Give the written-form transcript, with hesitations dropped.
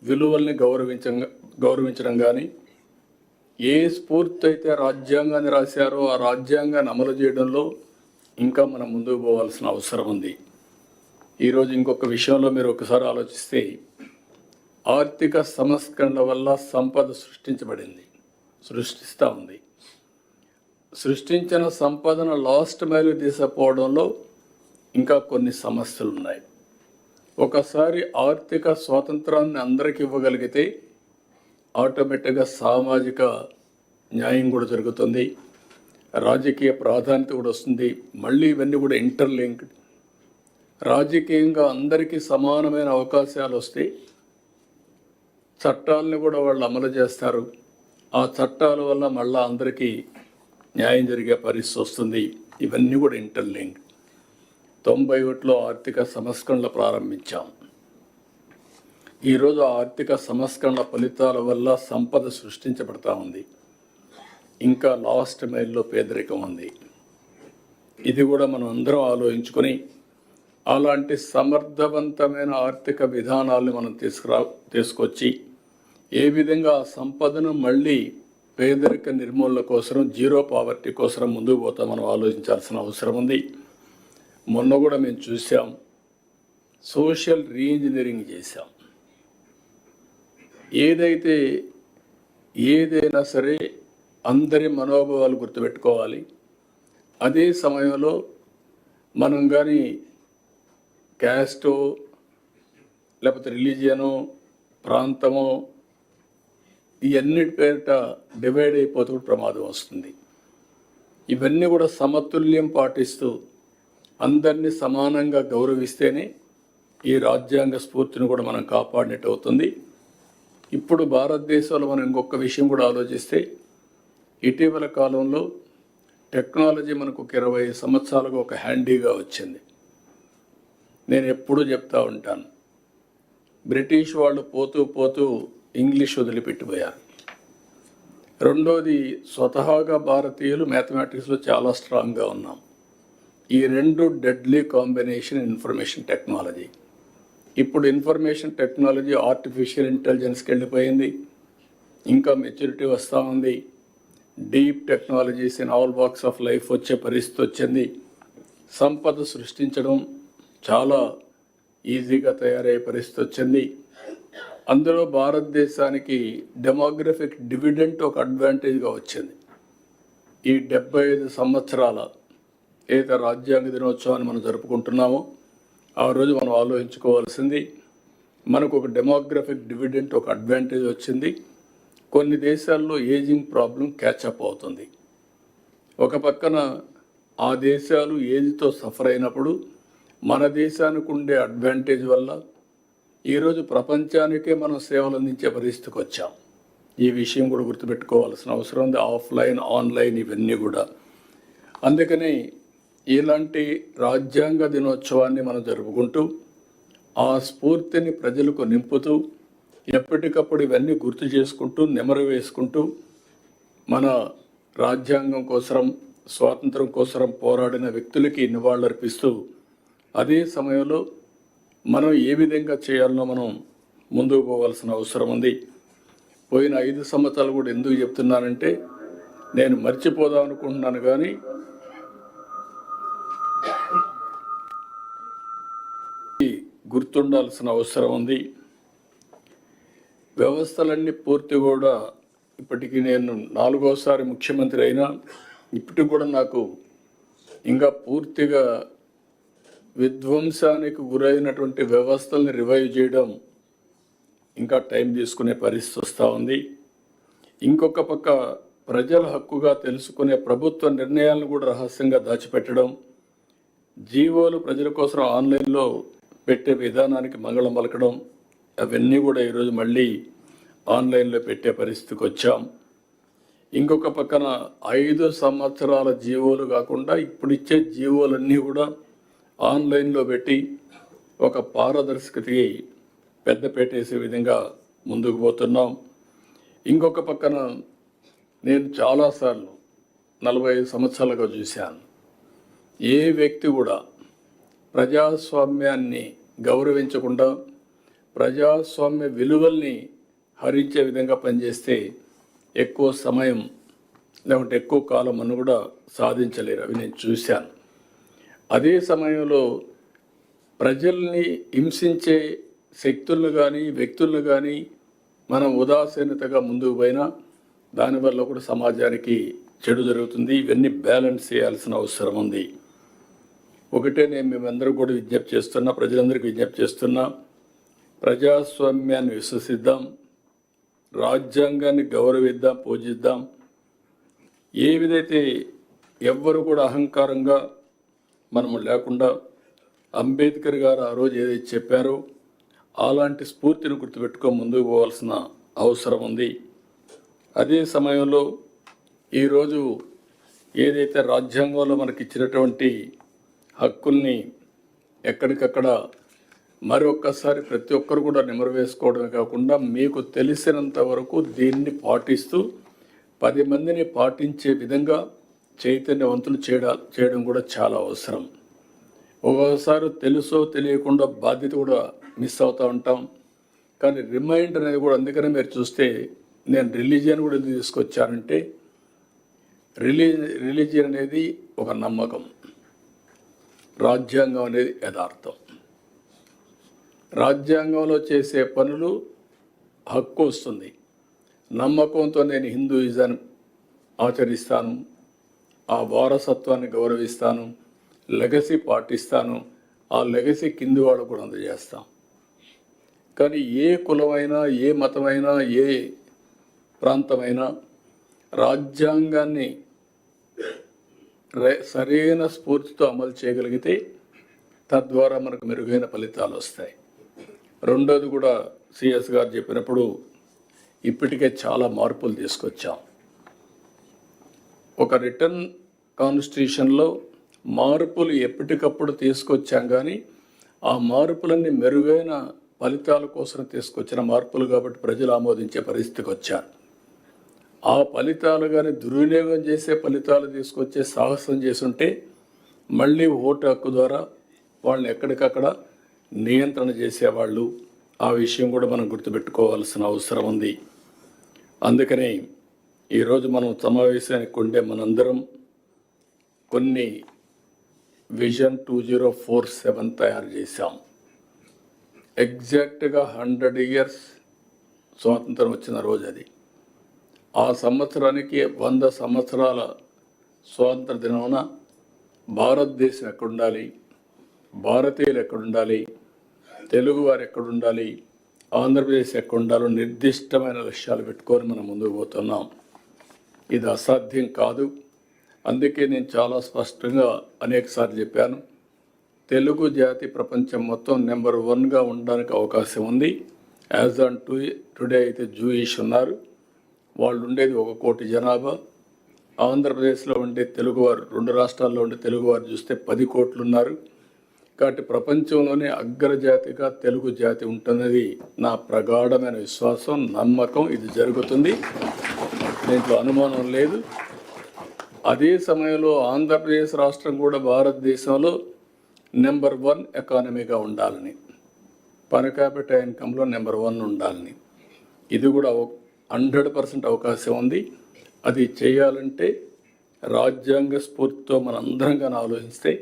విలువల్ని గౌరవించడం కానీ, ఏ స్ఫూర్తి అయితే రాజ్యాంగాన్ని రాశారో ఆ రాజ్యాంగాన్ని అమలు చేయడంలో ఇంకా మనం ముందుకు పోవాల్సిన అవసరం ఉంది. ఈరోజు ఇంకొక విషయంలో మీరు ఒకసారి ఆలోచిస్తే, ఆర్థిక సంస్కరణల వల్ల సంపద సృష్టిస్తూ ఉంది. సృష్టించిన సంపదను లాస్ట్ మైలు తీసుకుపోవడంలో ఇంకా కొన్ని సమస్యలు ఉన్నాయి. ఒకసారి ఆర్థిక స్వాతంత్రాన్ని అందరికీ ఇవ్వగలిగితే ఆటోమేటిక్గా సామాజిక న్యాయం కూడా జరుగుతుంది, రాజకీయ ప్రాధాన్యత కూడా వస్తుంది. మళ్ళీ ఇవన్నీ కూడా ఇంటర్లింక్డ్. రాజకీయంగా అందరికీ సమానమైన అవకాశాలు వస్తే చట్టాలను కూడా వాళ్ళు అమలు చేస్తారు. ఆ చట్టాల వల్ల మళ్ళీ అందరికీ న్యాయం జరిగే పరిస్థితి వస్తుంది. ఇవన్నీ కూడా ఇంటర్లింక్డ్. 91లో ఆర్థిక సంస్కరణలు ప్రారంభించాం. ఈరోజు ఆర్థిక సంస్కరణల ఫలితాల వల్ల సంపద సృష్టించబడతా ఉంది. ఇంకా లాస్ట్ మైల్లో పేదరికం ఉంది. ఇది కూడా మనం అందరం ఆలోచించుకొని అలాంటి సమర్థవంతమైన ఆర్థిక విధానాలను మనం తీసుకొచ్చి ఏ విధంగా ఆ సంపదను మళ్ళీ పేదరిక నిర్మూలన కోసం, జీరో పావర్టీ కోసం ముందుకు పోతా మనం ఆలోచించాల్సిన అవసరం ఉంది. మొన్న కూడా మేము చూసాం, సోషల్ రీఇంజనీరింగ్ చేశాం. ఏదైనా సరే అందరి మనోభావాలు గుర్తుపెట్టుకోవాలి. అదే సమయంలో మనం కానీ క్యాస్టో లేకపోతే రిలీజియనో ప్రాంతమో ఇవన్నిటి పేరిట డివైడ్ అయిపోతూ ప్రమాదం వస్తుంది. ఇవన్నీ కూడా సమతుల్యం పాటిస్తూ అందరినీ సమానంగా గౌరవిస్తేనే ఈ రాజ్యాంగ స్ఫూర్తిని కూడా మనం కాపాడినట్టు అవుతుంది. ఇప్పుడు భారతదేశంలో మనం ఇంకొక విషయం కూడా ఆలోచిస్తే, ఇటీవల కాలంలో టెక్నాలజీ మనకు ఒక 20 సంవత్సరాలుగా ఒక హ్యాండీగా వచ్చింది. నేను ఎప్పుడూ చెప్తా ఉంటాను, బ్రిటిష్ వాళ్ళు పోతూ ఇంగ్లీష్ వదిలిపెట్టిపోయారు. రెండోది, స్వతహాగా భారతీయులు మ్యాథమెటిక్స్లో చాలా స్ట్రాంగ్గా ఉన్నాం. ఈ రెండు డెడ్లీ కాంబినేషన్ ఇన్ఫర్మేషన్ టెక్నాలజీ. ఇప్పుడు ఇన్ఫర్మేషన్ టెక్నాలజీ ఆర్టిఫిషియల్ ఇంటెలిజెన్స్కి వెళ్ళిపోయింది. ఇంకా మెచ్యూరిటీ వస్తూ ఉంది. Deep technologies in all walks of life వచ్చే పరిస్థితి వచ్చింది. సంపద సృష్టించడం చాలా ఈజీగా తయారయ్యే పరిస్థితి వచ్చింది. అందులో భారతదేశానికి డెమోగ్రఫిక్ డివిడెంట్ ఒక అడ్వాంటేజ్గా వచ్చింది. ఈ 75 సంవత్సరాల ఏదైతే రాజ్యాంగ దినోత్సవాన్ని మనం జరుపుకుంటున్నామో ఆ రోజు మనం ఆలోచించుకోవాల్సింది, మనకు ఒక డెమోగ్రఫిక్ డివిడెంట్ ఒక అడ్వాంటేజ్ వచ్చింది. కొన్ని దేశాల్లో ఏజింగ్ ప్రాబ్లం క్యాచప్ అవుతుంది. ఒక పక్కన ఆ దేశాలు ఏజ్తో సఫర్ అయినప్పుడు మన దేశానికి ఉండే అడ్వాంటేజ్ వల్ల ఈరోజు ప్రపంచానికే మనం సేవలు అందించే పరిస్థితికి వచ్చాం. ఈ విషయం కూడా గుర్తుపెట్టుకోవాల్సిన అవసరం ఉంది. ఆఫ్లైన్, ఆన్లైన్ ఇవన్నీ కూడా. అందుకని ఇలాంటి రాజ్యాంగ దినోత్సవాన్ని మనం జరుపుకుంటూ ఆ స్ఫూర్తిని ప్రజలకు నింపుతూ ఎప్పటికప్పుడు ఇవన్నీ గుర్తు చేసుకుంటూ నెమరు వేసుకుంటూ మన రాజ్యాంగం కోసం, స్వాతంత్రం కోసం పోరాడిన వ్యక్తులకి నివాళులర్పిస్తూ అదే సమయంలో మనం ఏ విధంగా చేయాలనో మనం ముందుకు పోవాల్సిన అవసరం ఉంది. పోయిన 5 సంవత్సరాలు కూడా ఎందుకు చెప్తున్నానంటే, నేను మర్చిపోదాం అనుకుంటున్నాను కానీ గుర్తుండాల్సిన అవసరం ఉంది. వ్యవస్థలన్నీ పూర్తి కూడా ఇప్పటికీ నేను 4వసారి ముఖ్యమంత్రి అయినా ఇప్పటికి కూడా నాకు ఇంకా పూర్తిగా విధ్వంసానికి గురైనటువంటి వ్యవస్థల్ని రివైవ్ చేయడం ఇంకా టైం తీసుకునే పరిస్థితి వస్తూ ఉంది. ఇంకొక పక్క ప్రజల హక్కుగా తెలుసుకునే ప్రభుత్వ నిర్ణయాలను కూడా రహస్యంగా దాచిపెట్టడం, జీవోలు ప్రజల కోసం ఆన్లైన్లో పెట్టే విధానానికి మంగళం పలకడం, అవన్నీ కూడా ఈరోజు మళ్ళీ ఆన్లైన్లో పెట్టే పరిస్థితికి వచ్చాం. ఇంకొక పక్కన 5 సంవత్సరాల జీవోలు కాకుండా ఇప్పుడు ఇచ్చే జీవోలన్నీ కూడా ఆన్లైన్లో పెట్టి ఒక పారదర్శకతకి పెద్దపీట వేసే విధంగా ముందుకు పోతున్నాం. ఇంకొక పక్కన నేను చాలాసార్లు 45 సంవత్సరాలుగా చూశాను, ఏ వ్యక్తి కూడా ప్రజాస్వామ్యాన్ని గౌరవించకుండా, ప్రజాస్వామ్య విలువల్ని హరించే విధంగా పనిచేస్తే ఎక్కువ సమయం లేకుంటే ఎక్కువ కాలం అನ್ನು కూడా సాధించలేరు. అవి నేను చూశాను. అదే సమయంలో ప్రజల్ని హింసించే శక్తులను కానీ వ్యక్తులను కానీ మనం ఉదాసీనతగా ముందుకు పోయినా దానివల్ల కూడా సమాజానికి చెడు జరుగుతుంది. ఇవన్నీ బ్యాలెన్స్ చేయాల్సిన అవసరం ఉంది. ఒకటే నేను మేమందరూ కూడా విజ్ఞప్తి చేస్తున్నా, ప్రజలందరికీ విజ్ఞప్తి చేస్తున్నా, ప్రజాస్వామ్యాన్ని విశ్వసిద్దాం, రాజ్యాంగాన్ని గౌరవిద్దాం, పూజిద్దాం. ఏ విధైతే ఎవ్వరు కూడా అహంకారంగా మనము లేకుండా అంబేద్కర్ గారు ఆ రోజు ఏదైతే చెప్పారో అలాంటి స్ఫూర్తిని గుర్తుపెట్టుకో ముందుకు పోవాల్సిన అవసరం ఉంది. అదే సమయంలో ఈరోజు ఏదైతే రాజ్యాంగంలో మనకి ఇచ్చినటువంటి హక్కుల్ని ఎక్కడికక్కడ మరొక్కసారి ప్రతి ఒక్కరు కూడా నెమరువేసుకోవడమే కాకుండా మీకు తెలిసినంత వరకు దీన్ని పాటిస్తూ 10 మందిని పాటించే విధంగా చైతన్యవంతులు చేయడం కూడా చాలా అవసరం. ఒక్కొక్కసారి తెలుసో తెలియకుండా బాధ్యత కూడా మిస్ అవుతూ ఉంటాం. కానీ రిమైండర్ అనేది కూడా, అందుకనే మీరు చూస్తే నేను రిలీజియన్ కూడా ఎందుకు తీసుకొచ్చానంటే, రిలీజియన్ అనేది ఒక నమ్మకం, రాజ్యాంగం అనేది యథార్థం. రాజ్యాంగంలో చేసే పనులు హక్కు వస్తుంది. నమ్మకంతో నేను హిందూయిజాన్ని ఆచరిస్తాను, ఆ వారసత్వాన్ని గౌరవిస్తాను, లెగసీ పాటిస్తాను, ఆ లెగసీ కింది వాళ్ళు కూడా అందజేస్తాం. కానీ ఏ కులమైనా, ఏ మతమైనా, ఏ ప్రాంతమైనా రాజ్యాంగాన్ని సరైన స్ఫూర్తితో అమలు చేయగలిగితే తద్వారా మనకు మెరుగైన ఫలితాలు వస్తాయి. రెండోది కూడా సిఎస్ గారు చెప్పినప్పుడు ఇప్పటికే చాలా మార్పులు తీసుకొచ్చాం. ఒక రిటర్న్ కాన్స్టిట్యూషన్లో మార్పులు ఎప్పటికప్పుడు తీసుకొచ్చాం, కానీ ఆ మార్పులన్నీ మెరుగైన ఫలితాల కోసం తీసుకొచ్చిన మార్పులు కాబట్టి ప్రజలు ఆమోదించే పరిస్థితికి వచ్చారు. ఆ ఫలితాలు కానీ దుర్వినియోగం చేసే ఫలితాలు తీసుకొచ్చే సాహసం చేసుంటే మళ్ళీ ఓటు హక్కు ద్వారా వాళ్ళని ఎక్కడికక్కడ నియంత్రణ చేసేవాళ్ళు. ఆ విషయం కూడా మనం గుర్తుపెట్టుకోవాల్సిన అవసరం ఉంది. అందుకని ఈరోజు మనం సమావేశానికి ఉండే మనందరం కొన్ని విజన్ 2047 తయారు చేశాం. ఎగ్జాక్ట్గా 100 ఇయర్స్ స్వాతంత్రం వచ్చిన రోజు అది. ఆ సంవత్సరానికి 100 సంవత్సరాల స్వాతంత్ర దినమున భారతదేశం ఎక్కడుండాలి, భారతీయులు ఎక్కడుండాలి, తెలుగువారు ఎక్కడుండాలి, ఆంధ్రప్రదేశ్ ఎక్కడుండాలో నిర్దిష్టమైన లక్ష్యాలు పెట్టుకొని మనం ముందుకు పోతున్నాం. ఇది అసాధ్యం కాదు. అందుకే నేను చాలా స్పష్టంగా అనేకసార్లు చెప్పాను, తెలుగు జాతి ప్రపంచం మొత్తం నెంబర్ 1గా ఉండడానికి అవకాశం ఉంది. యాజ్ ఆన్ టుడే అయితే జూయిష్ ఉన్నారు, వాళ్ళు ఉండేది 1 కోటి జనాభా. ఆంధ్రప్రదేశ్లో ఉండే తెలుగువారు, 2 రాష్ట్రాల్లో ఉండే తెలుగువారు చూస్తే 10 కోట్లు ఉన్నారు. కాబట్టి ప్రపంచంలోనే అగ్రజాతిగా తెలుగు జాతి ఉంటున్నది నా ప్రగాఢమైన విశ్వాసం, నమ్మకం. ఇది జరుగుతుంది, దీంట్లో అనుమానం లేదు. అదే సమయంలో ఆంధ్రప్రదేశ్ రాష్ట్రం కూడా భారతదేశంలో నెంబర్ 1 ఎకానమీగా ఉండాలని, పర్ క్యాపిటల్ ఇన్కంలో నెంబర్ 1 ఉండాలని, ఇది కూడా 100% అవకాశం ఉంది. అది చేయాలంటే రాజ్యాంగ స్ఫూర్తితో మనందరం కానీ ఆలోచిస్తే